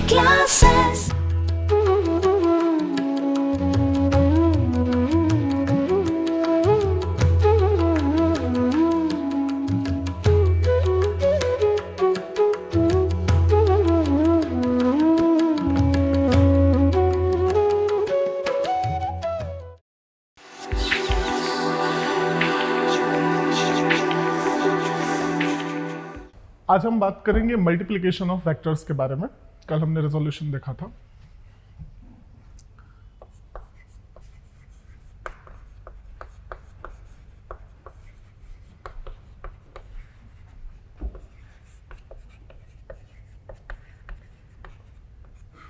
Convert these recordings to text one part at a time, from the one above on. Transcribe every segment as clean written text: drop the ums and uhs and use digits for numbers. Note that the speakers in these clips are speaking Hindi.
classes. आज हम बात करेंगे मल्टीप्लिकेशन ऑफ वेक्टर्स के बारे में। कल हमने रेजोल्यूशन देखा था।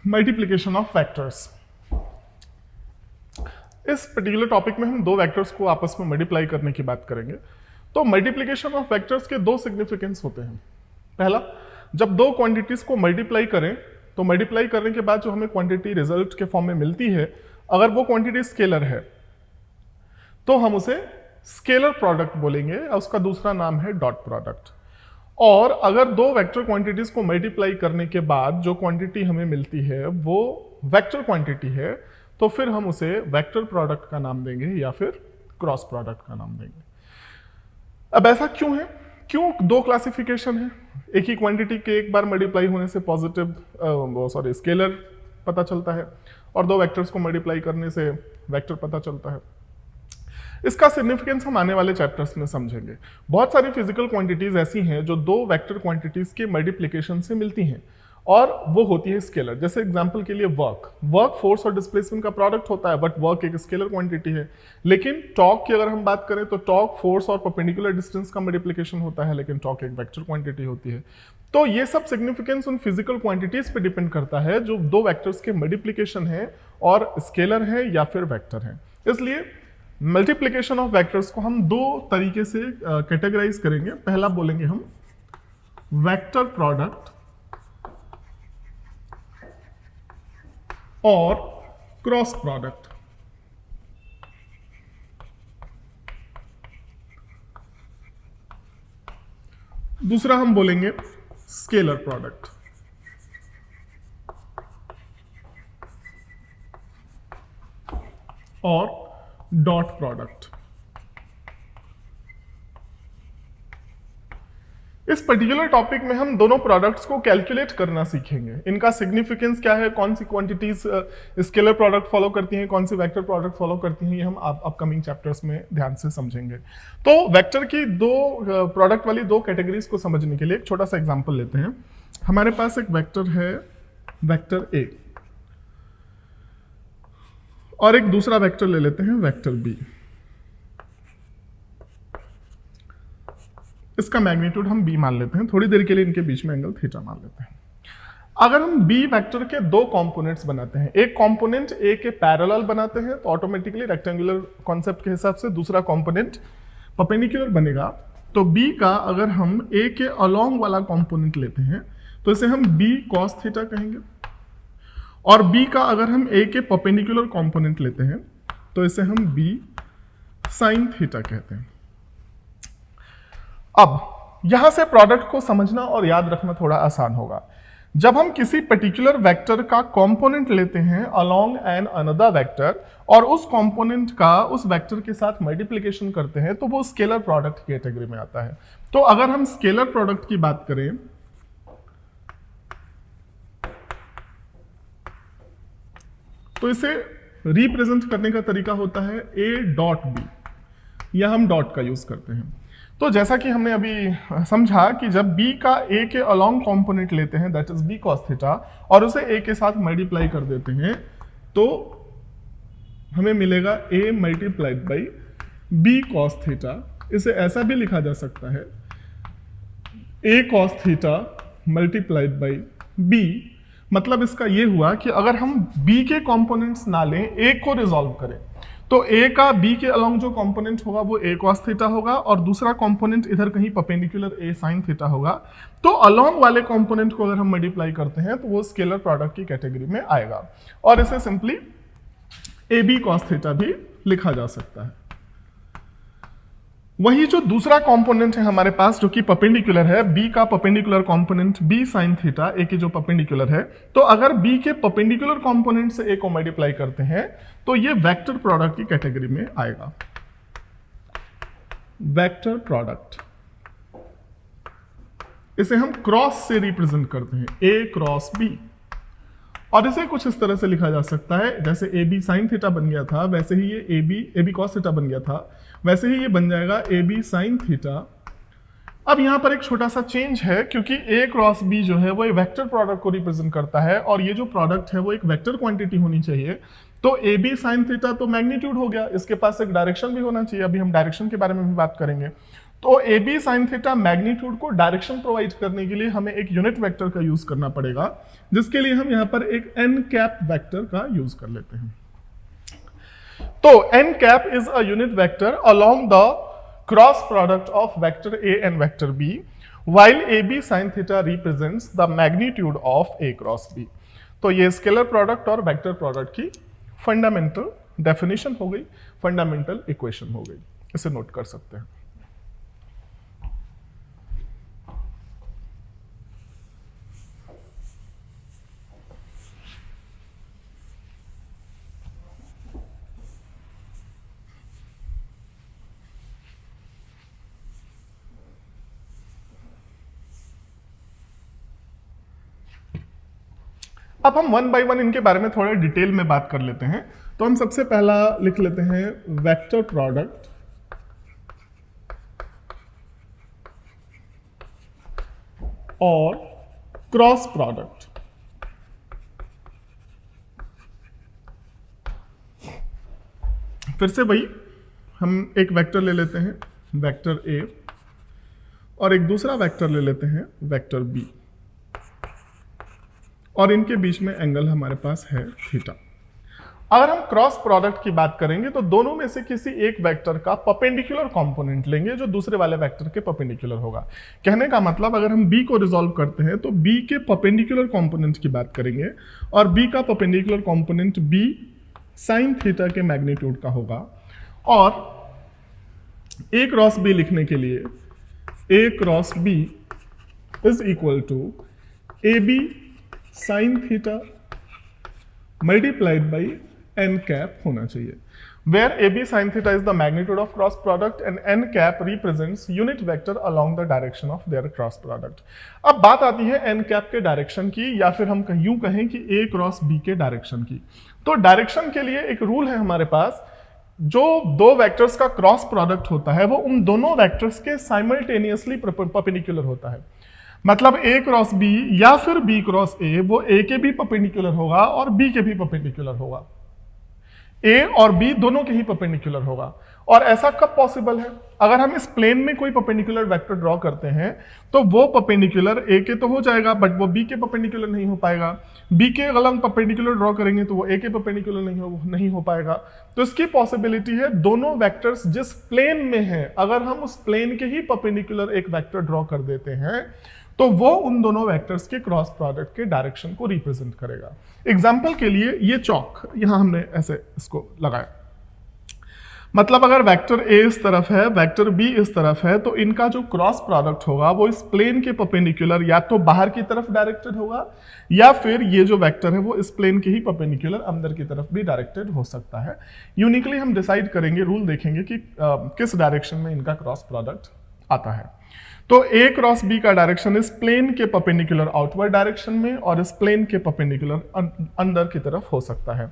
Multiplication of vectors. इस पर्टिकुलर टॉपिक में हम दो वेक्टर्स को आपस में मल्टीप्लाई करने की बात करेंगे। तो मल्टीप्लिकेशन ऑफ वेक्टर्स के दो सिग्निफिकेंस होते हैं। पहला, जब दो क्वांटिटीज को मल्टीप्लाई करें तो मल्टीप्लाई करने के बाद जो हमें क्वांटिटी रिजल्ट के फॉर्म में मिलती है, अगर वो क्वांटिटी स्केलर है तो हम उसे स्केलर प्रोडक्ट बोलेंगे और उसका दूसरा नाम है डॉट प्रोडक्ट। और अगर दो वेक्टर क्वांटिटीज को मल्टीप्लाई करने के बाद जो क्वांटिटी हमें मिलती है वो वेक्टर क्वांटिटी है तो फिर हम उसे वेक्टर प्रोडक्ट का नाम देंगे या फिर क्रॉस प्रोडक्ट का नाम देंगे। अब ऐसा क्यों है? क्यों दो क्लासिफिकेशन है? एक ही क्वांटिटी के एक बार मल्टीप्लाई होने से पॉजिटिव स्केलर पता चलता है और दो वेक्टर्स को मल्टीप्लाई करने से वेक्टर पता चलता है। इसका सिग्निफिकेंस हम आने वाले चैप्टर्स में समझेंगे। बहुत सारी फिजिकल क्वांटिटीज ऐसी हैं जो दो वेक्टर क्वांटिटीज के मल्टीप्लिकेशन से मिलती हैं और वो होती है स्केलर। जैसे एग्जांपल के लिए वर्क फोर्स और डिस्प्लेसमेंट का प्रोडक्ट होता है, बट वर्क एक स्केलर क्वांटिटी है। लेकिन टॉर्क की अगर हम बात करें तो टॉर्क फोर्स और परपेंडिकुलर डिस्टेंस का मल्टीप्लिकेशन होता है, लेकिन टॉर्क एक वेक्टर क्वांटिटी होती है। तो ये सब सिग्निफिकेंस उन फिजिकल क्वांटिटीज पे डिपेंड करता है जो दो वेक्टर्स के मल्टीप्लिकेशन है और स्केलर है या फिर वेक्टर है। इसलिए मल्टीप्लिकेशन ऑफ वेक्टर्स को हम दो तरीके से कैटेगराइज करेंगे। पहला बोलेंगे हम वेक्टर प्रोडक्ट और क्रॉस प्रोडक्ट। दूसरा हम बोलेंगे स्केलर प्रोडक्ट। और डॉट प्रोडक्ट। इस पर्टिकुलर टॉपिक में हम दोनों प्रोडक्ट्स को कैलकुलेट करना सीखेंगे। इनका सिग्निफिकेंस क्या है, कौन सी क्वांटिटीज स्केलर प्रोडक्ट फॉलो करती हैं, कौन सी वेक्टर प्रोडक्ट फॉलो करती हैं, ये हम अपकमिंग चैप्टर्स में ध्यान से समझेंगे। तो वेक्टर की दो प्रोडक्ट वाली दो कैटेगरीज को समझने के लिए एक छोटा सा एग्जांपल लेते हैं। हमारे पास एक वेक्टर है वेक्टर ए और एक दूसरा वेक्टर ले लेते हैं वेक्टर बी। इसका मैग्नीट्यूड हम b मान लेते हैं। थोड़ी देर के लिए इनके बीच में एंगल थीटा मान लेते हैं। अगर हम b वेक्टर के दो कंपोनेंट्स बनाते हैं, एक कंपोनेंट a के पैरेलल बनाते हैं तो ऑटोमेटिकली रेक्टेंगुलर कॉन्सेप्ट के हिसाब से दूसरा कंपोनेंट परपेंडिकुलर बनेगा। तो b का अगर हम a के अलोंग वाला कंपोनेंट लेते हैं तो इसे हम b cos थीटा कहेंगे, और b का अगर हम a के परपेंडिकुलर कंपोनेंट लेते हैं तो इसे हम b sin थीटा कहते हैं। अब यहां से प्रोडक्ट को समझना और याद रखना थोड़ा आसान होगा। जब हम किसी पर्टिकुलर वेक्टर का कंपोनेंट लेते हैं अलोंग एन अनदर वेक्टर और उस कंपोनेंट का उस वेक्टर के साथ मल्टीप्लिकेशन करते हैं तो वो स्केलर प्रोडक्ट कैटेगरी में आता है। तो अगर हम स्केलर प्रोडक्ट की बात करें तो इसे रिप्रेजेंट करने का तरीका होता है a डॉट b, या हम डॉट का यूज करते हैं। तो जैसा कि हमने अभी समझा कि जब b का a के अलोंग कंपोनेंट लेते हैं that is b cos theta और उसे a के साथ मल्टीप्लाई कर देते हैं तो हमें मिलेगा a multiplied by b cos theta. इसे ऐसा भी लिखा जा सकता है a cos theta multiplied by b। मतलब इसका ये हुआ कि अगर हम b के कंपोनेंट्स ना लें, a को रिजॉल्व करें, तो a का b के अलोंग जो कंपोनेंट होगा वो a cos थीटा होगा और दूसरा कंपोनेंट इधर कहीं परपेंडिकुलर a sin थीटा होगा। तो अलोंग वाले कंपोनेंट को अगर हम मल्टीप्लाई करते हैं तो वो स्केलर प्रोडक्ट की कैटेगरी में आएगा और इसे सिंपली ab cos थीटा भी लिखा जा सकता है। वही जो दूसरा कंपोनेंट है हमारे पास जो कि परपेंडिकुलर है, बी का perpendicular component b sine theta, a की जो परपेंडिकुलर है, तो अगर बी के परपेंडिकुलर कंपोनेंट से ए को मल्टीप्लाई करते हैं तो ये वेक्टर प्रोडक्ट की कैटेगरी में आएगा। वेक्टर प्रोडक्ट, इसे हम क्रॉस से रिप्रेजेंट करते हैं, ए क्रॉस बी, और इसे कुछ इस तरह से लिखा जा सकता है, जैसे ए बी साइन थीटा बन गया था वैसे ही ये ए बी कॉस थीटा बन गया था, वैसे ही ये बन जाएगा ए बी साइन थीटा। अब यहां पर एक छोटा सा चेंज है, क्योंकि ए क्रॉस बी जो है वो एक वेक्टर प्रोडक्ट को रिप्रेजेंट करता है, और ये जो प्रोडक्ट है वो एक वेक्टर क्वांटिटी होनी चाहिए। तो ए बी साइन थीटा तो मैग्नीट्यूड हो गया, इसके पास एक डायरेक्शन भी होना चाहिए, अभी हम डायरेक्शन के बारे में भी बात करेंगे। तो a B sine theta magnitude को डायरेक्शन प्रोवाइड करने के लिए हमें एक यूनिट वेक्टर का यूज करना पड़ेगा, जिसके लिए हम यहां पर एक एन कैप वेक्टर का यूज कर लेते हैं। तो N cap is a unit vector along the cross product of vector A and vector B, while A B sine theta represents the magnitude of A cross B. तो ये स्केलर प्रोडक्ट और वेक्टर प्रोडक्ट की फंडामेंटल डेफिनेशन हो गई, फंडामेंटल इक्वेशन हो गई, इसे नोट कर सकते हैं। अब हम वन बाय वन इनके बारे में थोड़ा डिटेल में बात कर लेते हैं। तो हम सबसे पहला लिख लेते हैं वेक्टर प्रोडक्ट और क्रॉस प्रोडक्ट। फिर से वही हम एक वेक्टर ले लेते हैं वेक्टर ए, और एक दूसरा वेक्टर ले लेते हैं वेक्टर बी, और इनके बीच में एंगल हमारे पास है थीटा। अगर हम क्रॉस प्रोडक्ट की बात करेंगे तो दोनों में से किसी एक वेक्टर का परपेंडिकुलर कंपोनेंट लेंगे जो दूसरे वाले वेक्टर के परपेंडिकुलर होगा। कहने का मतलब अगर हम b को रिजॉल्व करते हैं तो b के परपेंडिकुलर कंपोनेंट की बात करेंगे, और b का perpendicular component b sine theta के मैग्नीट्यूड का होगा, और a क्रॉस b लिखने के लिए a cross b is equal to A B sine theta multiplied by N cap होना चाहिए, where AB sin theta is the magnitude of cross product and n cap represents unit vector along the direction of their cross product। अब बात आती है n cap के डायरेक्शन की, या फिर हम यूं कहें कि A क्रॉस B के डायरेक्शन की। तो डायरेक्शन के लिए एक रूल है हमारे पास, जो दो वेक्टर्स का क्रॉस प्रोडक्ट होता है वो उन दोनों वेक्टर्स के साइमल्टेनियसली परपेंडिकुलर होता है। मतलब A क्रॉस B या फिर B क्रॉस A वो A के भी परपेंडिकुलर होगा और B के भी परपेंडिकुलर होगा, A और B दोनों के ही परपेंडिकुलर होगा। और ऐसा कब पॉसिबल है? अगर हम इस प्लेन में कोई परपेंडिकुलर वेक्टर ड्रॉ करते हैं तो वो परपेंडिकुलर A के तो हो जाएगा, बट वो B के परपेंडिकुलर नहीं हो पाएगा। B के अगर हम परपेंडिकुलर ड्रॉ करेंगे तो वो A के परपेंडिकुलर नहीं हो पाएगा। तो इसकी पॉसिबिलिटी है दोनों वेक्टर्स जिस प्लेन में हैं, अगर हम उस प्लेन के ही परपेंडिकुलर एक वेक्टर ड्रॉ कर देते हैं तो वो उन दोनों वेक्टर्स के क्रॉस प्रोडक्ट के डायरेक्शन को रिप्रेजेंट करेगा। एग्जाम्पल के लिए ये चौक यहां हमने ऐसे इसको लगाया, मतलब अगर वेक्टर A इस तरफ है, वेक्टर B इस तरफ है, तो इनका जो क्रॉस प्रोडक्ट होगा वो इस प्लेन के परपेंडिकुलर या तो बाहर की तरफ डायरेक्टेड होगा, या फिर ये जो वेक्टर है वो इस प्लेन के ही परपेंडिकुलर अंदर की तरफ भी डायरेक्टेड हो सकता है। यूनिकली हम डिसाइड करेंगे, रूल देखेंगे कि किस डायरेक्शन में इनका क्रॉस प्रोडक्ट आता है। तो A क्रॉस B का डायरेक्शन इस प्लेन के परपेंडिकुलर आउटवर्ड डायरेक्शन में और इस प्लेन के परपेंडिकुलर अंदर की तरफ हो सकता है।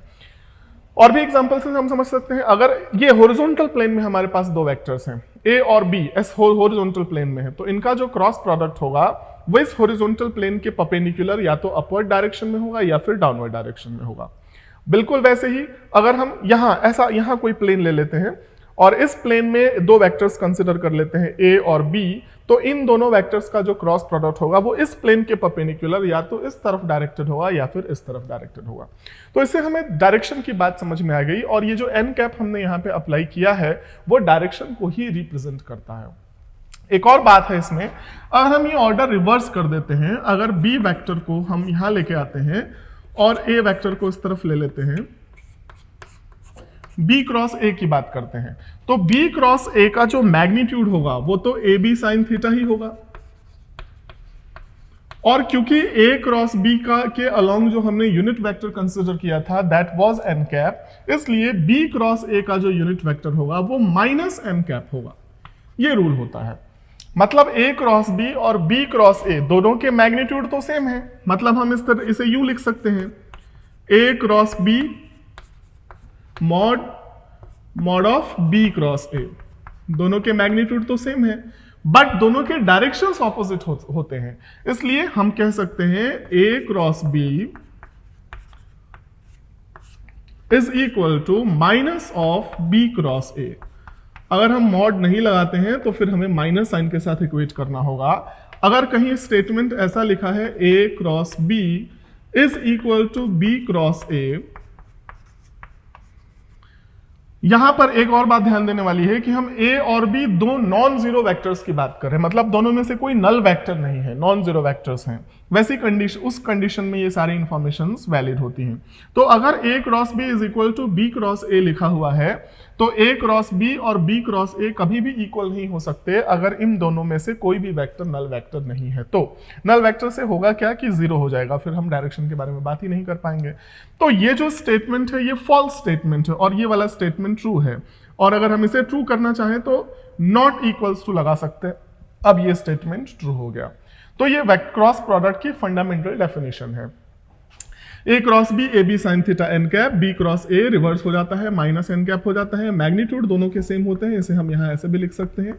और भी एग्जांपल से हम समझ सकते हैं, अगर ये हॉरिजॉन्टल प्लेन में हमारे पास दो वेक्टर्स हैं A और B, इस हॉरिजॉन्टल प्लेन में है, तो इनका जो क्रॉस प्रोडक्ट होगा वो इस हॉरिजॉन्टल प्लेन के परपेंडिकुलर या तो अपवर्ड डायरेक्शन में होगा या फिर डाउनवर्ड डायरेक्शन में होगा। बिल्कुल वैसे ही अगर हम यहाँ कोई प्लेन ले लेते हैं और इस प्लेन में दो वेक्टर्स कंसिडर कर लेते हैं A और B, तो इन दोनों वेक्टर्स का जो क्रॉस प्रोडक्ट होगा वो इस प्लेन के परपेंडिकुलर या तो इस तरफ डायरेक्टेड होगा या फिर इस तरफ डायरेक्टेड होगा। तो इससे हमें डायरेक्शन की बात समझ में आ गई, और ये जो एन कैप हमने यहाँ पे अप्लाई किया है वो डायरेक्शन को ही रिप्रेजेंट करता है। एक और बात है इसमें, अगर हम ये ऑर्डर रिवर्स कर देते हैं, अगर B वेक्टर को हम यहाँ लेके आते हैं और A वेक्टर को इस तरफ ले लेते हैं, बी क्रॉस ए की बात करते हैं, तो बी क्रॉस ए का जो मैग्नीट्यूड होगा वो तो ए बी साइन थीटा ही होगा, और क्योंकि ए क्रॉस बी का के अलोंग जो हमने यूनिट वेक्टर कंसीडर किया था दैट वाज एन कैप, इसलिए बी क्रॉस ए का जो यूनिट वेक्टर होगा वो माइनस एन कैप होगा। ये रूल होता है। मतलब ए क्रॉस बी और बी क्रॉस ए दोनों के मैग्नीट्यूड तो सेम है, मतलब हम इस तरह इसे यूं लिख सकते हैं, a cross b mod of B cross a, दोनों के मैग्नीट्यूड तो सेम है बट दोनों के डायरेक्शंस ऑपोजिट होते हैं, इसलिए हम कह सकते हैं a cross b is equal to minus of B cross a. अगर हम मॉड नहीं लगाते हैं तो फिर हमें माइनस साइन के साथ इक्वेट करना होगा। अगर कहीं स्टेटमेंट ऐसा लिखा है a cross b is equal to b cross a, यहां पर एक और बात ध्यान देने वाली है कि हम ए और बी दो नॉन जीरो वेक्टर्स की बात कर रहे हैं, मतलब दोनों में से कोई नल वेक्टर नहीं है, नॉन जीरो वेक्टर्स हैं। वैसी कंडीशन, उस कंडीशन में ये सारी इंफॉर्मेशंस वैलिड होती हैं। तो अगर a cross b is equal to b cross a लिखा हुआ है तो ए क्रॉस बी और बी क्रॉस ए कभी भी इक्वल नहीं हो सकते अगर इन दोनों में से कोई भी वेक्टर नल वेक्टर नहीं है। तो नल वेक्टर से होगा क्या कि जीरो हो जाएगा, फिर हम डायरेक्शन के बारे में बात ही नहीं कर पाएंगे। तो ये जो स्टेटमेंट है ये फॉल्स स्टेटमेंट है और ये वाला स्टेटमेंट ट्रू है, और अगर हम इसे ट्रू करना चाहें तो नॉट इक्वल्स टू लगा सकते हैं। अब ये स्टेटमेंट ट्रू हो गया। तो ये क्रॉस प्रोडक्ट की फंडामेंटल डेफिनेशन है। A cross b a B sine theta n cap, b cross a reverse हो जाता है माइनस एन कैप हो जाता है, मैग्नीट्यूड दोनों के सेम होते हैं, इसे हम यहाँ ऐसे भी लिख सकते हैं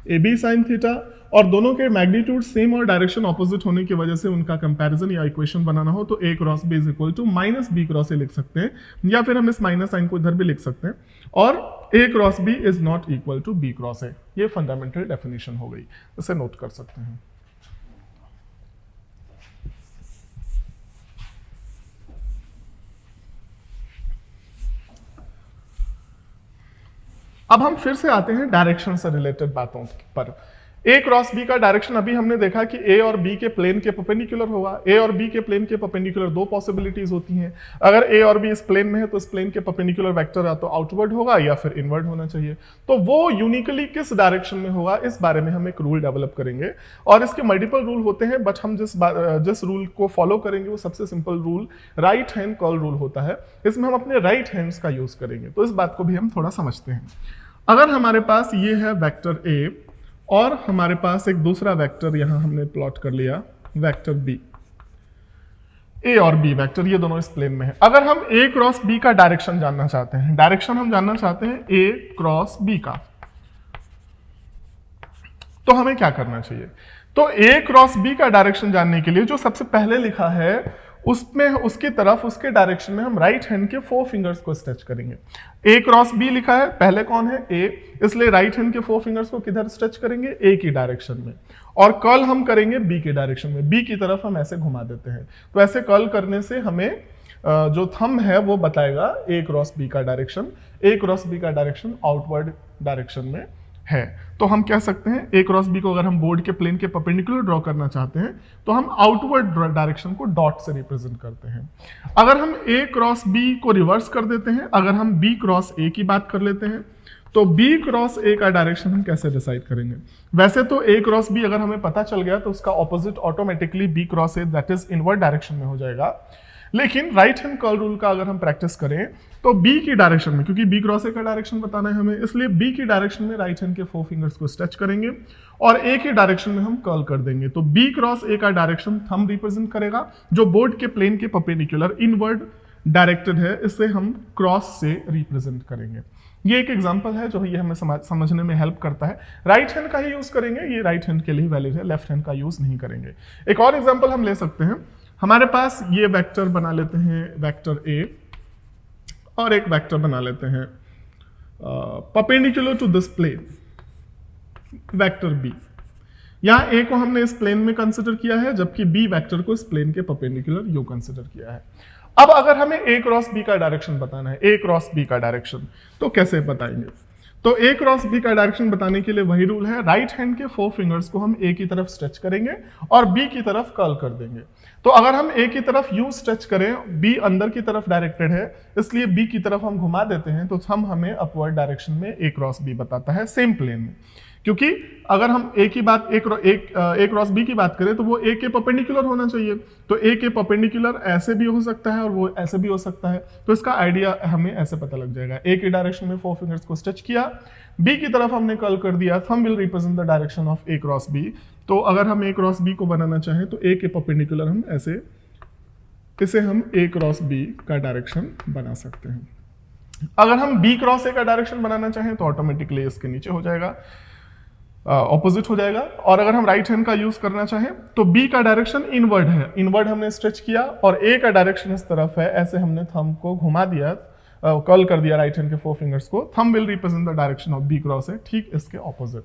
ए बी साइन थीटा, और दोनों के मैग्नीट्यूड सेम और डायरेक्शन ऑपोजिट होने की वजह से उनका कंपैरिजन या इक्वेशन बनाना हो तो a cross b is equal to minus b cross a लिख सकते हैं, या फिर हम इस माइनस साइन को इधर भी लिख सकते हैं, और a cross b is not equal to b cross a. ये फंडामेंटल डेफिनेशन हो गई, इसे नोट कर सकते हैं। अब हम फिर से आते हैं डायरेक्शन से रिलेटेड बातों पर। ए क्रॉस बी का डायरेक्शन अभी हमने देखा कि ए और बी के प्लेन के परपेंडिकुलर होगा। ए और बी के प्लेन के परपेंडिकुलर दो पॉसिबिलिटीज होती हैं। अगर ए और बी इस प्लेन में है तो इस प्लेन के परपेंडिकुलर वेक्टर या तो आउटवर्ड होगा या फिर इनवर्ड होना चाहिए। तो वो यूनिकली किस डायरेक्शन में होगा इस बारे में हम एक रूल डेवलप करेंगे, और इसके मल्टीपल रूल होते हैं, बट हम जिस रूल को फॉलो करेंगे वो सबसे simple rule right hand curl rule होता है। इसमें हम अपने राइट हैंड्स का यूज करेंगे, तो इस बात को भी हम थोड़ा समझते हैं। अगर हमारे पास ये है वेक्टर ए और हमारे पास एक दूसरा वेक्टर यहां हमने प्लॉट कर लिया वेक्टर बी, ए और बी वेक्टर ये दोनों इस प्लेन में है। अगर हम ए क्रॉस बी का डायरेक्शन जानना चाहते हैं, डायरेक्शन हम जानना चाहते हैं ए क्रॉस बी का, तो हमें क्या करना चाहिए? तो ए क्रॉस बी का डायरेक्शन जानने के लिए जो सबसे पहले लिखा है उसमें उसकी तरफ उसके डायरेक्शन में हम राइट हैंड के 4 फिंगर्स को स्ट्रेच करेंगे। ए क्रॉस बी लिखा है, पहले कौन है ए, इसलिए राइट हैंड के 4 फिंगर्स को किधर स्ट्रेच करेंगे? ए की डायरेक्शन में, और कर्ल हम करेंगे बी की डायरेक्शन में। बी की तरफ हम ऐसे घुमा देते हैं, तो ऐसे कर्ल करने से हमें जो थंब है वो बताएगा ए क्रॉस बी का डायरेक्शन। ए क्रॉस बी का डायरेक्शन आउटवर्ड डायरेक्शन में है। तो हम कह सकते हैं ए क्रॉस बी को अगर हम बोर्ड के प्लेन के परपेंडिकुलर ड्रॉ करना चाहते हैं तो हम आउटवर्ड डायरेक्शन को डॉट से रिप्रेजेंट करते हैं। अगर हम ए क्रॉस बी को रिवर्स कर देते हैं, अगर हम बी क्रॉस ए की बात कर लेते हैं, तो बी क्रॉस ए का डायरेक्शन हम कैसे डिसाइड करेंगे? वैसे तो ए क्रॉस बी अगर हमें पता चल गया तो उसका opposite automatically B cross A that is inward direction में हो जाएगा। लेकिन राइट हैंड कर्ल रूल का अगर हम प्रैक्टिस करें तो बी की डायरेक्शन में, क्योंकि बी क्रॉस ए का डायरेक्शन बताना है हमें, इसलिए बी की डायरेक्शन में राइट हैंड के 4 फिंगर्स को स्ट्रेच करेंगे और ए की डायरेक्शन में हम कर्ल कर देंगे। तो बी क्रॉस ए का डायरेक्शन थंब रिप्रेजेंट करेगा जो बोर्ड के प्लेन के परपेंडिकुलर इनवर्ड डायरेक्टेड है, इससे हम क्रॉस से रिप्रेजेंट करेंगे। ये एक एग्जांपल है जो ये हमें समझने में हेल्प करता है। राइट हैंड का ही यूज करेंगे, ये राइट हैंड के लिए वैलिड है, लेफ्ट हैंड का यूज नहीं करेंगे। एक और एग्जांपल हम ले सकते हैं। हमारे पास ये वेक्टर बना लेते हैं वेक्टर ए और एक वेक्टर बना लेते हैं perpendicular to this plane vector B. यहां ए को हमने इस प्लेन में कंसिडर किया है जबकि बी वेक्टर को इस प्लेन के परपेंडिकुलर यू कंसिडर किया है। अब अगर हमें ए क्रॉस बी का डायरेक्शन बताना है, ए क्रॉस बी का डायरेक्शन, तो कैसे बताएंगे? तो ए क्रॉस बी का डायरेक्शन बताने के लिए वही रूल है, राइट हैंड के 4 फिंगर्स को हम ए की तरफ स्ट्रेच करेंगे और बी की तरफ कर्ल कर देंगे। तो अगर हम ए की तरफ यू स्ट्रेच करें, बी अंदर की तरफ डायरेक्टेड है, इसलिए बी की तरफ हम घुमा देते हैं, तो हम हमें अपवर्ड डायरेक्शन में ए क्रॉस बी बताता है सेम प्लेन में। क्योंकि अगर हम ए की बात ए क्रॉस बी की बात करें तो वो ए के परपेंडिकुलर होना चाहिए, तो ए के परपेंडिकुलर ऐसे भी हो सकता है और वो ऐसे भी हो सकता है। तो इसका आइडिया हमें ऐसे पता लग जाएगा, ए की डायरेक्शन में 4 फिंगर्स को स्ट्रेच किया, बी की तरफ हमने कर्ल कर दिया, thumb will represent the direction of A cross B. तो अगर हम ए क्रॉस बी को बनाना चाहें तो ए के परपेंडिकुलर हम ऐसे, इसे हम ए क्रॉस बी का डायरेक्शन बना सकते हैं। अगर हम बी क्रॉस ए का डायरेक्शन बनाना चाहें तो ऑटोमेटिकली इसके नीचे हो जाएगा, ऑपोजिट हो जाएगा। और अगर हम राइट हैंड का यूज करना चाहें तो बी का डायरेक्शन इनवर्ड है, इनवर्ड हमने स्ट्रेच किया, और ए का डायरेक्शन इस तरफ है, ऐसे हमने थंब को घुमा दिया, कर्ल कर दिया राइट हैंड के 4 फिंगर्स को, thumb will represent the direction of B cross A, ठीक इसके ऑपोजिट।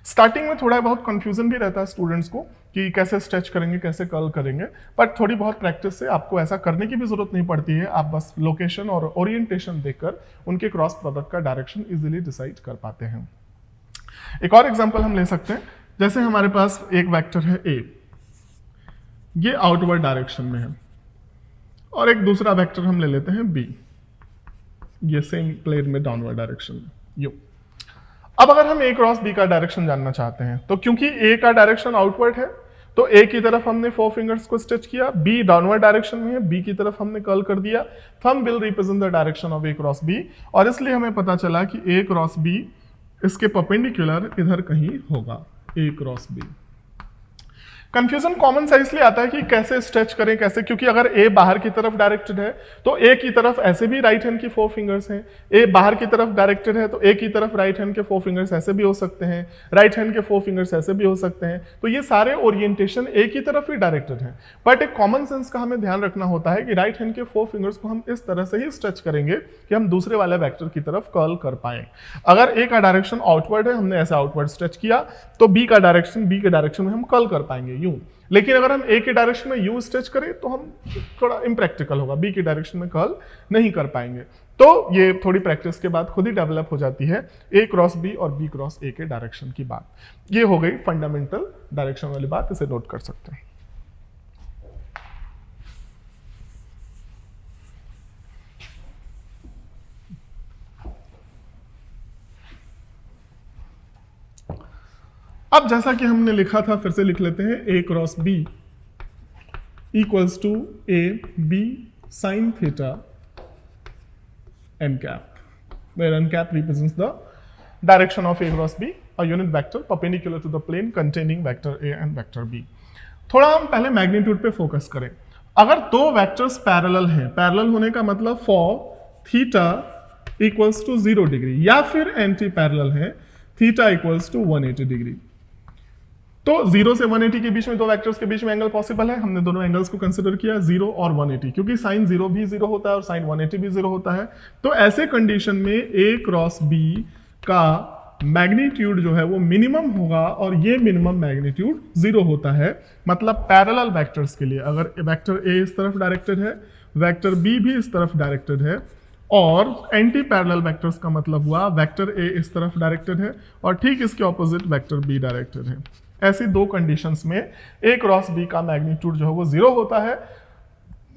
स्टार्टिंग में थोड़ा बहुत कंफ्यूजन भी रहता है स्टूडेंट्स को कि कैसे स्ट्रेच करेंगे, कैसे कर्ल करेंगे, बट थोड़ी बहुत प्रैक्टिस से आपको ऐसा करने की भी जरूरत नहीं पड़ती है, आप बस लोकेशन और ओरिएंटेशन देखकर उनके क्रॉस प्रोडक्ट का डायरेक्शन इजीली डिसाइड कर पाते हैं। एक और एग्जांपल हम ले सकते हैं, जैसे हमारे पास एक वेक्टर है ए, ये आउटवर्ड डायरेक्शन में है, और एक दूसरा वेक्टर हम ले लेते हैं बी, ये सेम प्लेन में डाउनवर्ड डायरेक्शन में यू। अब अगर हम ए क्रॉस बी का डायरेक्शन जानना चाहते हैं तो क्योंकि ए का डायरेक्शन आउटवर्ड है तो ए की तरफ हमने 4 फिंगर्स को स्ट्रेच किया, बी डाउनवर्ड डायरेक्शन में है, बी की तरफ हमने कर्ल कर दिया, thumb will represent the direction of A cross B, और इसलिए हमें पता चला कि ए क्रॉस बी इसके परपेंडिकुलर इधर कहीं होगा, A cross B. Confusion common सा इसलिए आता है कि कैसे स्ट्रेच करें, कैसे, क्योंकि अगर ए बाहर की तरफ डायरेक्टेड है तो ए की तरफ ऐसे भी राइट हैंड की 4 फिंगर्स हैं, ए बाहर की तरफ डायरेक्टेड है तो ए की तरफ राइट हैंड के 4 फिंगर्स ऐसे भी हो सकते हैं, राइट हैंड के 4 फिंगर्स ऐसे भी हो सकते हैं, तो ये सारे ओरिएंटेशन ए की तरफ ही डायरेक्टेड है। बट एक कॉमन सेंस का हमें ध्यान रखना होता है कि राइट हैंड के 4 फिंगर्स को हम इस तरह से ही स्ट्रेच करेंगे कि हम दूसरे वाले वेक्टर की तरफ कर्ल कर पाए। अगर ए का डायरेक्शन आउटवर्ड है, हमने ऐसे आउटवर्ड स्ट्रेच किया, तो बी का डायरेक्शन बी के डायरेक्शन में हम कर्ल कर पाएंगे यूं। लेकिन अगर हम ए के डायरेक्शन में यू स्ट्रेच करें तो हम थोड़ा इम्प्रैक्टिकल होगा, बी के डायरेक्शन में कर्ल नहीं कर पाएंगे। तो ये थोड़ी प्रैक्टिस के बाद खुद ही डेवलप हो जाती है ए क्रॉस बी और बी क्रॉस ए के डायरेक्शन की बात। ये हो गई फंडामेंटल डायरेक्शन वाली बात, इसे नोट कर सकते हैं। अब जैसा कि हमने लिखा था फिर से लिख लेते हैं, a cross b equals to A B sine theta n cap, where n cap represents the direction of a cross b, a unit vector perpendicular to the plane containing vector a and vector b। थोड़ा हम पहले मैग्नीट्यूड पे फोकस करें। अगर दो वेक्टर्स पैरेलल हैं, पैरेलल होने का मतलब for theta equals to 0 degree, या फिर एंटी पैरेलल है, थीटा इक्वल्स टू 180 डिग्री। तो 0 से 180 के बीच में दो वेक्टर्स के बीच में एंगल पॉसिबल है, हमने दोनों एंगल्स को कंसीडर किया 0 और 180, क्योंकि साइन 0 भी 0 होता है और साइन 180 भी 0 होता है। तो ऐसे कंडीशन में ए क्रॉस बी का मैग्नीट्यूड जो है वो मिनिमम होगा, और ये मिनिमम मैग्नीट्यूड 0 होता है। मतलब पैरेलल वेक्टर्स के लिए अगर वेक्टर ए इस तरफ डायरेक्टेड है, वेक्टर बी भी इस तरफ डायरेक्टेड है, और एंटी पैरेलल वेक्टर्स का मतलब हुआ वेक्टर ए इस तरफ डायरेक्टेड है और ठीक इसके ऑपोजिट वेक्टर बी डायरेक्टेड है। ऐसी दो कंडीशंस में ए क्रॉस बी का मैग्नीट्यूड जो है वो 0 होता है,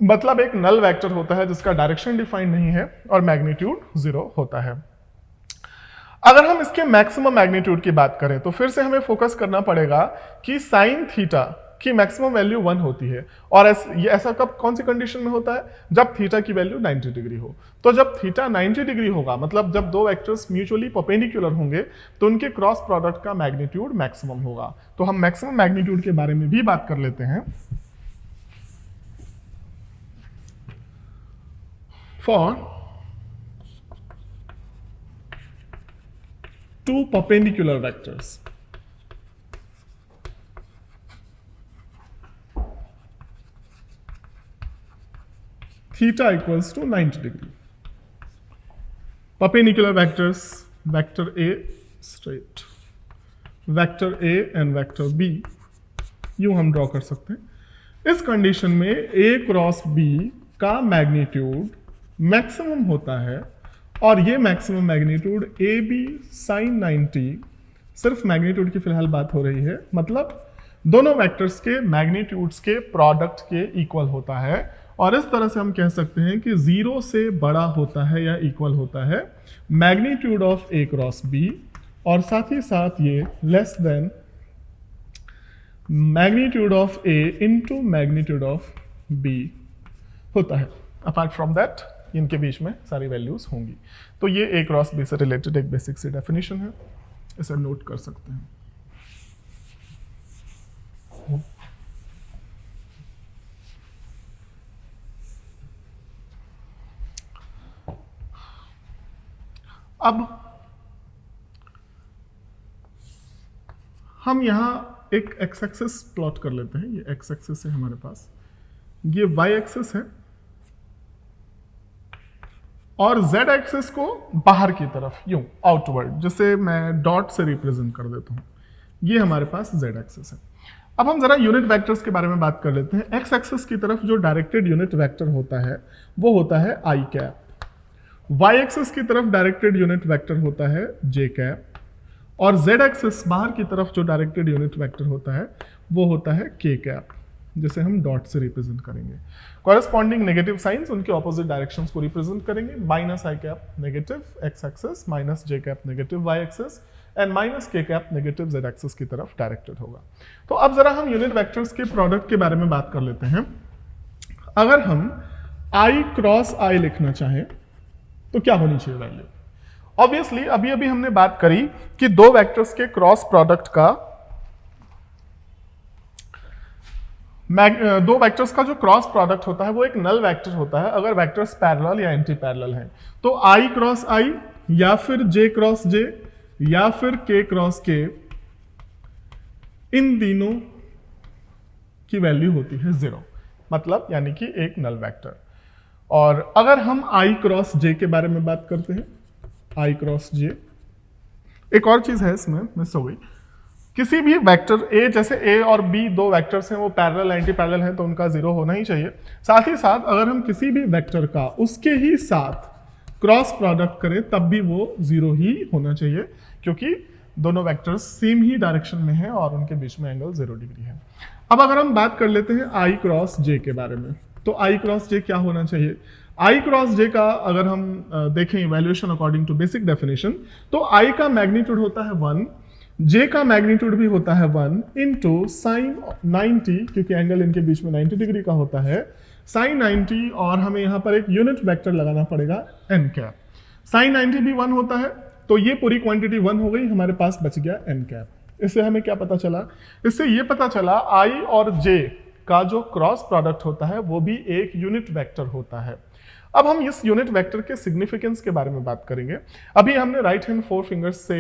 मतलब एक नल वेक्टर होता है जिसका डायरेक्शन डिफाइंड नहीं है और मैग्नीट्यूड 0 होता है। अगर हम इसके मैक्सिमम मैग्नीट्यूड की बात करें तो फिर से हमें फोकस करना पड़ेगा कि साइन थीटा की मैक्सिमम वैल्यू 1 होती है, और ये ऐसा कब कौन सी कंडीशन में होता है, जब थीटा की वैल्यू 90 डिग्री हो। तो जब थीटा 90 डिग्री होगा, मतलब जब दो वेक्टर्स म्यूचुअली परपेंडिकुलर होंगे, तो उनके क्रॉस प्रोडक्ट का मैग्नीट्यूड मैक्सिमम होगा। तो हम मैक्सिमम मैग्नीट्यूड के बारे में भी बात कर लेते हैं। For two perpendicular vectors, theta equals to 90 degree. Perpendicular vectors, vector A straight, vector A and vector B, यूं हम ड्रॉ कर सकते हैं। इस कंडीशन में A क्रॉस B का मैग्नीट्यूड मैक्सिमम होता है और ये maximum magnitude A B sine 90, सिर्फ मैग्नीट्यूड की फिलहाल बात हो रही है, मतलब दोनों वेक्टर्स के मैग्नीट्यूड्स के प्रोडक्ट के इक्वल होता है। और इस तरह से हम कह सकते हैं कि 0 से बड़ा होता है या इक्वल होता है magnitude of A cross B, और साथ ही साथ ये less than magnitude of A into magnitude of B होता है। अपार्ट फ्रॉम दैट इनके बीच में सारी वैल्यूज होंगी। तो ये ए क्रॉस बी से रिलेटेड एक बेसिक सी डेफिनेशन है, इसे नोट कर सकते हैं। अब हम यहां एक एक्स एक्सिस प्लॉट कर लेते हैं। ये एक्स एक्सिस है हमारे पास, ये वाई एक्सिस है, और जेड एक्सिस को बाहर की तरफ यूं आउटवर्ड, जिसे मैं डॉट से रिप्रेजेंट कर देता हूं, ये हमारे पास जेड एक्सिस है। अब हम जरा यूनिट वेक्टर्स के बारे में बात कर लेते हैं। एक्स एक्सिस की तरफ जो डायरेक्टेड यूनिट वेक्टर होता है वो होता है आई कैप, वाई एक्सिस की तरफ डायरेक्टेड यूनिट वेक्टर होता है जे कैप, और जेड एक्सिस बाहर की तरफ जो डायरेक्टेड यूनिट वेक्टर होता है वो होता है के कैप, जिसे हम डॉट से रिप्रेजेंट करेंगे। कॉरेस्पॉन्डिंग नेगेटिव साइंस उनके ऑपोजिट डायरेक्शंस को रिप्रेजेंट करेंगे। Minus I cap negative X axis, minus J cap negative Y axis, and minus K cap negative Z axis की तरफ डायरेक्टेड होगा। तो अब जरा हम यूनिट वेक्टर्स के प्रोडक्ट के बारे में बात कर लेते हैं। अगर हम आई क्रॉस आई लिखना चाहें तो क्या होनी चाहिए वैल्यू? ऑब्वियसली अभी अभी हमने बात करी कि दो वेक्टर्स के क्रॉस प्रोडक्ट का, दो वेक्टर्स का जो क्रॉस प्रोडक्ट होता है वो एक नल वेक्टर होता है अगर वेक्टर्स पैरेलल या एंटी पैरेलल हैं। तो आई क्रॉस आई या फिर जे क्रॉस जे या फिर के क्रॉस के, इन तीनों की वैल्यू होती है 0, मतलब यानी कि एक नल वेक्टर। और अगर हम आई क्रॉस जे के बारे में बात करते हैं, आई क्रॉस जे, एक और चीज है इसमें मिस हो गई, किसी भी वेक्टर ए, जैसे ए और बी दो वेक्टर्स हैं वो पैरेलल एंटी पैरेलल हैं तो उनका 0 होना ही चाहिए। साथ ही साथ अगर हम किसी भी वेक्टर का उसके ही साथ क्रॉस प्रोडक्ट करें तब भी वो 0 ही होना चाहिए, क्योंकि दोनों वेक्टर्स सेम ही डायरेक्शन में हैं और उनके बीच में एंगल 0 डिग्री है। अब अगर हम बात कर लेते हैं आई क्रॉस जे के बारे में, तो आई क्रॉस जे क्या होना चाहिए? आई क्रॉस जे का अगर हम देखें evaluation according to basic definition, तो आई का मैग्नीट्यूड होता है 1, जे का मैग्नीट्यूड भी होता है 1 इंटू साइन 90, क्योंकि एंगल इनके बीच में 90 डिग्री का होता है, साइन 90, और हमें यहां पर एक यूनिट वेक्टर लगाना पड़ेगा एन कैप। साइन 90 भी 1 होता है, तो ये पूरी क्वांटिटी 1 हो गई, हमारे पास बच गया एन कैप। इससे हमें क्या पता चला? इससे ये पता चला आई और जे का जो क्रॉस प्रोडक्ट होता है वो भी एक यूनिट वेक्टर होता है। अब हम इस यूनिट वेक्टर के सिग्निफिकेंस के बारे में बात करेंगे। अभी हमने राइट हैंड 4 फिंगर्स से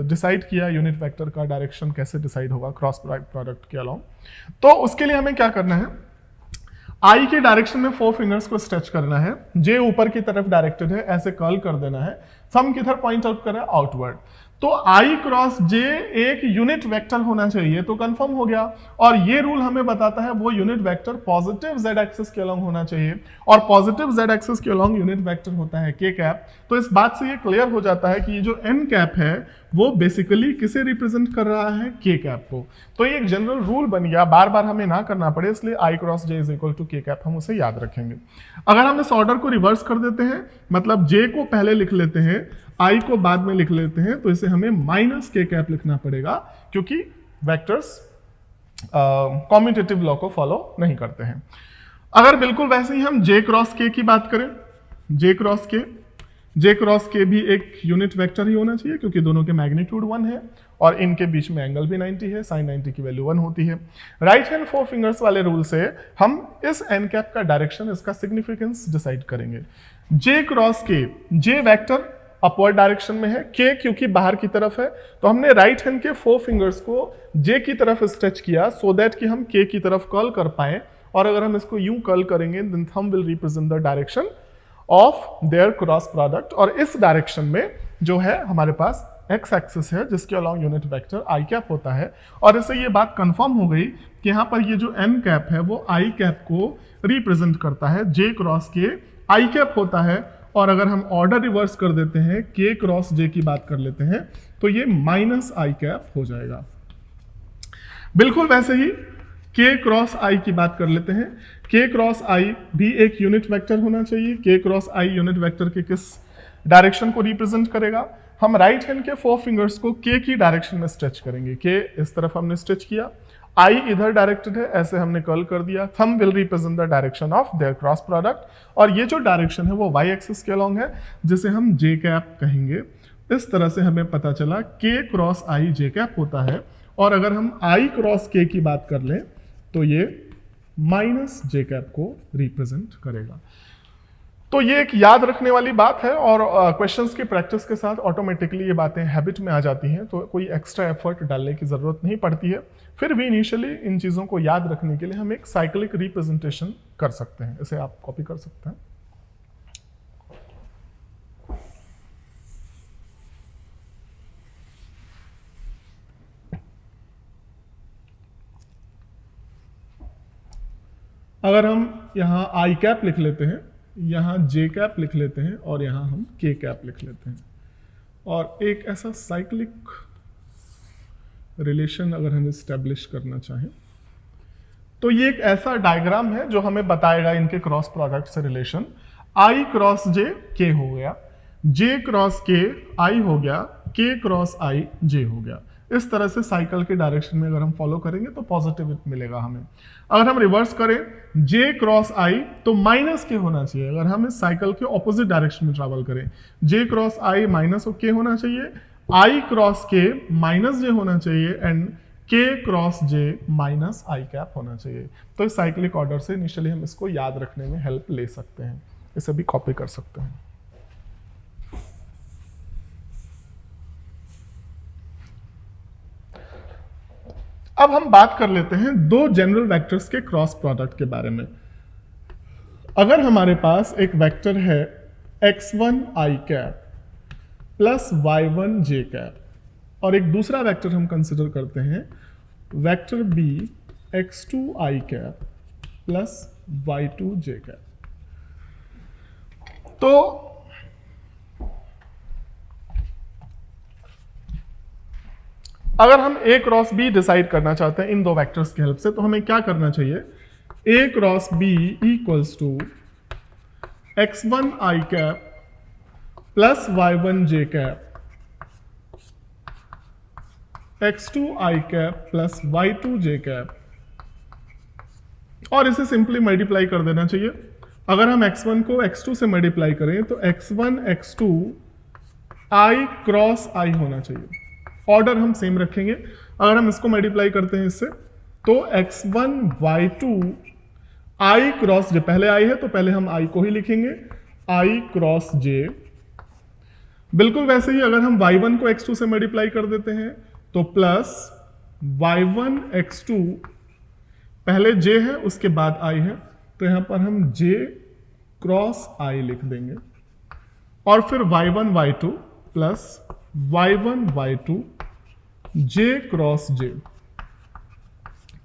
डिसाइड किया यूनिट वेक्टर का डायरेक्शन कैसे डिसाइड होगा क्रॉस प्रोडक्ट के अलावा। तो उसके लिए हमें क्या करना है, आई के डायरेक्शन में 4 फिंगर्स को स्ट्रेच करना है, जे ऊपर की तरफ डायरेक्टेड है, ऐसे कर्ल कर देना है, थंब किधर पॉइंट आउट करें, आउटवर्ड। तो आई क्रॉस जे एक यूनिट वेक्टर होना चाहिए, तो कंफर्म हो गया। और ये रूल हमें बताता है वो unit vector positive Z axis के अलोंग होना चाहिए, और पॉजिटिव जेड एक्सिस के अलोंग यूनिट वेक्टर होता है के कैप। तो इस बात से ये क्लियर हो जाता है कि ये जो एन कैप है वो बेसिकली किसे रिप्रेजेंट कर रहा है, के कैप को। तो ये एक जनरल रूल बन गया, बार बार हमें ना करना पड़े, इसलिए i cross j is equal to k cap, हम उसे याद रखेंगे। अगर हम इस ऑर्डर को रिवर्स कर देते हैं, मतलब जे को पहले लिख लेते हैं, आई को बाद में लिख लेते हैं, तो इसे हमें माइनस के कैप लिखना पड़ेगा, क्योंकि वेक्टर्स कॉम्यूटेटिव लॉ को फॉलो नहीं करते हैं। अगर बिल्कुल वैसे ही हम जे क्रॉस के की बात करें, जे क्रॉस के भी एक यूनिट वेक्टर ही होना चाहिए, क्योंकि दोनों के मैग्नीट्यूड 1 है और इनके बीच में एंगल भी 90 है, साइन 90 की वैल्यू 1 होती है। राइट हैंड 4 फिंगर्स वाले रूल से हम इस एन कैप का डायरेक्शन, इसका सिग्निफिकेंस डिसाइड करेंगे। जे क्रॉस के, जे वेक्टर अपवर्ड डायरेक्शन में है, के क्योंकि बाहर की तरफ है, तो हमने राइट हैंड के 4 फिंगर्स को जे की तरफ स्ट्रेच किया सो दैट कि हम के की तरफ कर्ल कर पाए। और अगर हम इसको यूं कर्ल करेंगे then thumb will represent the direction of their cross product, और इस डायरेक्शन में जो है हमारे पास एक्स एक्सिस है जिसके अलोंग यूनिट वेक्टर आई कैप होता है। और इससे ये बात कंफर्म हो गई कि यहाँ पर ये जो एन कैप है वो आई कैप को रिप्रेजेंट करता है, जे क्रॉस के आई कैप होता है और अगर हम ऑर्डर रिवर्स कर देते हैं, k क्रॉस j की बात कर लेते हैं, तो ये माइनस आई कैप हो जाएगा। बिल्कुल वैसे ही k क्रॉस i की बात कर लेते हैं। k क्रॉस i भी एक यूनिट वेक्टर होना चाहिए। k cross i unit vector के किस डायरेक्शन को रिप्रेजेंट करेगा? हम राइट हैंड के 4 फिंगर्स को k की डायरेक्शन में स्ट्रेच करेंगे। k इस तरफ हमने स्ट्रेच किया, I इधर डायरेक्टेड है, ऐसे हमने कर्ल कर दिया। Thumb will represent the direction of their cross product, और ये जो डायरेक्शन है वो y एक्सिस के अलोंग है, जिसे हम j कैप कहेंगे। इस तरह से हमें पता चला k cross i j cap होता है, और अगर हम i क्रॉस k की बात कर लें तो ये माइनस j कैप को रिप्रेजेंट करेगा। तो ये एक याद रखने वाली बात है, और क्वेश्चंस की प्रैक्टिस के साथ ऑटोमेटिकली ये बातें हैबिट में आ जाती हैं, तो कोई एक्स्ट्रा एफर्ट डालने की ज़रूरत नहीं पड़ती है। फिर भी इनिशियली इन चीज़ों को याद रखने के लिए हम एक साइक्लिक रिप्रेजेंटेशन कर सकते हैं। इसे आप कॉपी कर सकते हैं। अगर हम यहाँ आई कैप लिख लेते हैं, यहाँ जे कैप लिख लेते हैं, और यहाँ हम के कैप लिख लेते हैं, और एक ऐसा साइक्लिक रिलेशन अगर हम इस्टेब्लिश करना चाहें, तो ये एक ऐसा डायग्राम है जो हमें बताएगा इनके क्रॉस प्रोडक्ट से रिलेशन। आई क्रॉस जे के हो गया, जे क्रॉस के आई हो गया, के क्रॉस आई जे हो गया। इस तरह से साइकिल के डायरेक्शन में अगर हम फॉलो करेंगे तो पॉजिटिव मिलेगा हमें। अगर हम रिवर्स करें j क्रॉस i तो माइनस के होना चाहिए। अगर हम इस साइकिल के ऑपोजिट डायरेक्शन में ट्रैवल करें, j क्रॉस i माइनस के होना चाहिए, i cross k minus j होना चाहिए, and k cross j minus i cap होना चाहिए। तो इस साइक्लिक ऑर्डर से इनिशियली हम इसको याद रखने में हेल्प ले सकते हैं। इसे भी कॉपी कर सकते हैं। अब हम बात कर लेते हैं दो जनरल वेक्टर्स के क्रॉस प्रोडक्ट के बारे में। अगर हमारे पास एक वेक्टर है x1 i cap plus y1 j cap, और एक दूसरा वेक्टर हम कंसिडर करते हैं vector b x2 i cap plus y2 j cap, तो अगर हम a क्रॉस b डिसाइड करना चाहते हैं इन दो वेक्टर्स की हेल्प से, तो हमें क्या करना चाहिए? a cross b equals to x1 i cap plus y1 j cap x2 i cap plus y2 j cap, और इसे सिंपली मल्टीप्लाई कर देना चाहिए। अगर हम x1 को x2 से मल्टीप्लाई करें तो x1 x2 i cross i होना चाहिए। ऑर्डर हम सेम रखेंगे। अगर हम इसको मल्टीप्लाई करते हैं इससे, तो x1 y2 i cross j, पहले i है तो पहले हम i को ही लिखेंगे, i क्रॉस j। बिल्कुल वैसे ही अगर हम y1 को x2 से मल्टीप्लाई कर देते हैं तो प्लस y1 x2, पहले j है उसके बाद i है, तो यहां पर हम j क्रॉस i लिख देंगे, और फिर y1 y2 plus y1 y2 j cross j।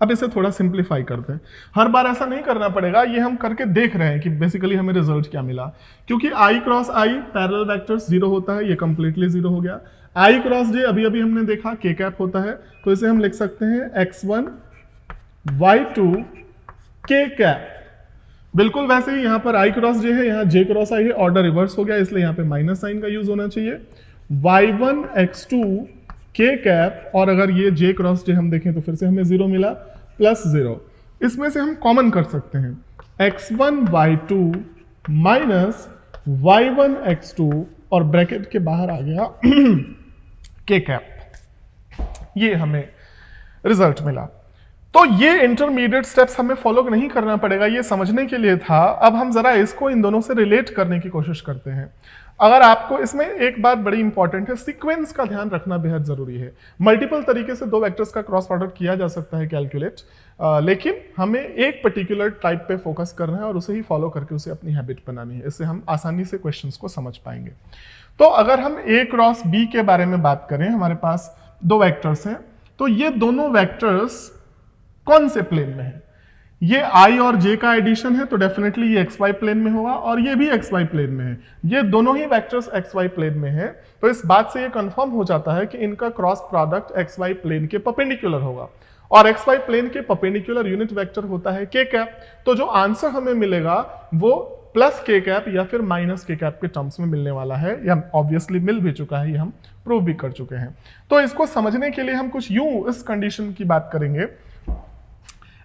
अब इसे थोड़ा सिंप्लीफाई करते हैं। हर बार ऐसा नहीं करना पड़ेगा, ये हम करके देख रहे हैं कि बेसिकली हमें रिजल्ट क्या मिला। क्योंकि i cross i parallel vectors 0 होता है, ये कंप्लीटली 0 हो गया। i क्रॉस j अभी अभी हमने देखा k कैप होता है, तो इसे हम लिख सकते हैं x1 y2 k कैप। बिल्कुल वैसे ही यहाँ पर i क्रॉस j है, यहाँ j क्रॉस i है, ऑर्डर रिवर्स हो गया, इसलिए यहाँ पे माइनस साइन का यूज होना चाहिए। y1 x2 k कैप, और अगर ये j क्रॉस j हम देखें तो फिर से हमें 0 मिला, प्लस 0। इसमें से हम कॉमन कर सकते हैं x1 y2 minus y1 x2, और ब्रैकेट के बाहर आ गया k कैप। ये हमें रिजल्ट मिला। तो ये इंटरमीडिएट स्टेप्स हमें फॉलो नहीं करना पड़ेगा, ये समझने के लिए था। अब हम जरा इसको इन दोनों से रिलेट करने की कोशिश करते हैं। अगर आपको इसमें एक बात बड़ी इंपॉर्टेंट है, सीक्वेंस का ध्यान रखना बेहद जरूरी है। मल्टीपल तरीके से दो वेक्टर्स का क्रॉस प्रोडक्ट किया जा सकता है कैलकुलेट, लेकिन हमें एक पर्टिकुलर टाइप पे फोकस करना है और उसे ही फॉलो करके उसे अपनी हैबिट बनानी है। इससे हम आसानी से क्वेश्चंस को समझ पाएंगे। तो अगर हम a क्रॉस b के बारे में बात करें, हमारे पास दो वेक्टर्स हैं, तो ये दोनों वेक्टर्स कौन से प्लेन में है? ये i और j का एडिशन है तो डेफिनेटली ये xy प्लेन में होगा और ये भी xy प्लेन में है, ये दोनों ही वेक्टर्स xy प्लेन में है। तो इस बात से ये कंफर्म हो जाता है कि इनका क्रॉस प्रोडक्ट xy प्लेन के परपेंडिकुलर होगा और xy प्लेन के परपेंडिकुलर यूनिट वेक्टर होता है k कैप। तो जो आंसर हमें मिलेगा वो प्लस k कैप या फिर माइनस k कैप के टर्म्स में मिलने वाला है, या ऑब्वियसली मिल भी चुका है, ये हम प्रूव भी कर चुके हैं। तो इसको समझने के लिए हम कुछ यूं इस कंडीशन की बात करेंगे,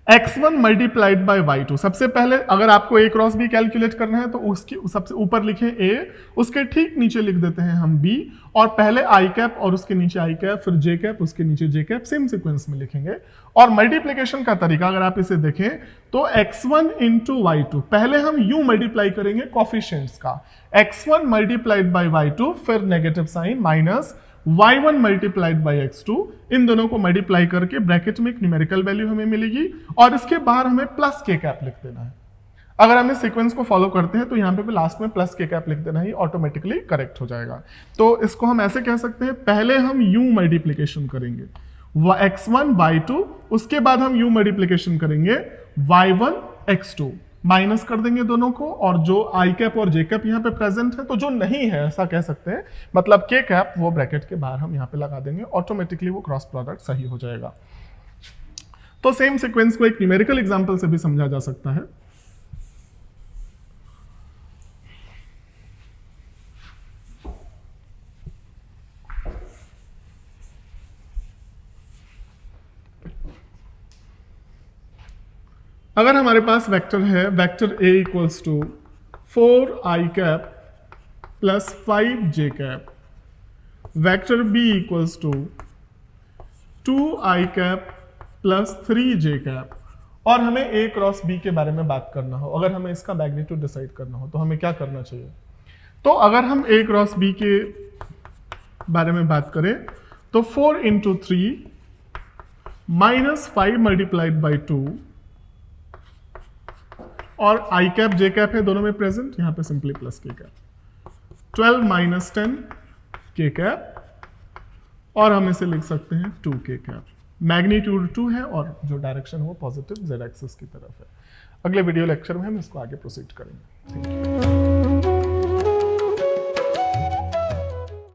x1 मल्टीप्लाइड बाय y2। सबसे पहले अगर आपको a क्रॉस b कैलकुलेट करना है तो उसकी सबसे ऊपर लिखें a, उसके ठीक नीचे लिख देते हैं हम b, और पहले i कैप और उसके नीचे i कैप, फिर j कैप, उसके नीचे j कैप, सेम सीक्वेंस में लिखेंगे। और मल्टीप्लिकेशन का तरीका अगर आप इसे देखें तो x1 इंटू y2, पहले हम यूं मल्टीप्लाई करेंगे कॉफिशिएंट्स का, x1 मल्टीप्लाइड बाय y2, फिर negative sign minus y1 multiplied by x2, इन दोनों को मल्टीप्लाई करके ब्रैकेट में एक न्यूमेरिकल वैल्यू हमें मिलेगी और इसके बाहर हमें प्लस k कैप लिख देना है। अगर हम इस सीक्वेंस को फॉलो करते हैं तो यहाँ पे लास्ट में प्लस k कैप लिख देना ही ऑटोमेटिकली करेक्ट हो जाएगा। तो इसको हम ऐसे कह सकते हैं, पहले हम यूं मल्टीप्लिकेशन करेंगे x1 y2, उसके बाद हम यूं मल्टीप्लिकेशन करेंगे y1 x2, माइनस कर देंगे दोनों को, और जो i कैप और j कैप यहाँ पे प्रेजेंट है तो जो नहीं है ऐसा कह सकते हैं, मतलब k कैप वो ब्रैकेट के बाहर हम यहाँ पे लगा देंगे, ऑटोमेटिकली वो क्रॉस प्रोडक्ट सही हो जाएगा। तो सेम सीक्वेंस को एक न्यूमेरिकल एग्जांपल से भी समझा जा सकता है। अगर हमारे पास वेक्टर है, vector a equals to 4i cap plus 5j cap, vector b equals to 2i cap plus 3j cap, और हमें a क्रॉस b के बारे में बात करना हो, अगर हमें इसका मैग्नीट्यूड डिसाइड करना हो तो हमें क्या करना चाहिए। तो अगर हम a क्रॉस b के बारे में बात करें तो 4 इंटू 3 माइनस 5 मल्टीप्लाइड बाई 2, और i कैप j कैप है दोनों में प्रेजेंट, यहां पे simply plus k cap, 12 minus 10 k cap, और हम इसे लिख सकते हैं 2k कैप। मैग्नीट्यूड 2 है और जो डायरेक्शन है वो पॉजिटिव z एक्सिस की तरफ है। अगले वीडियो लेक्चर में हम इसको आगे प्रोसीड करेंगे। Thank you.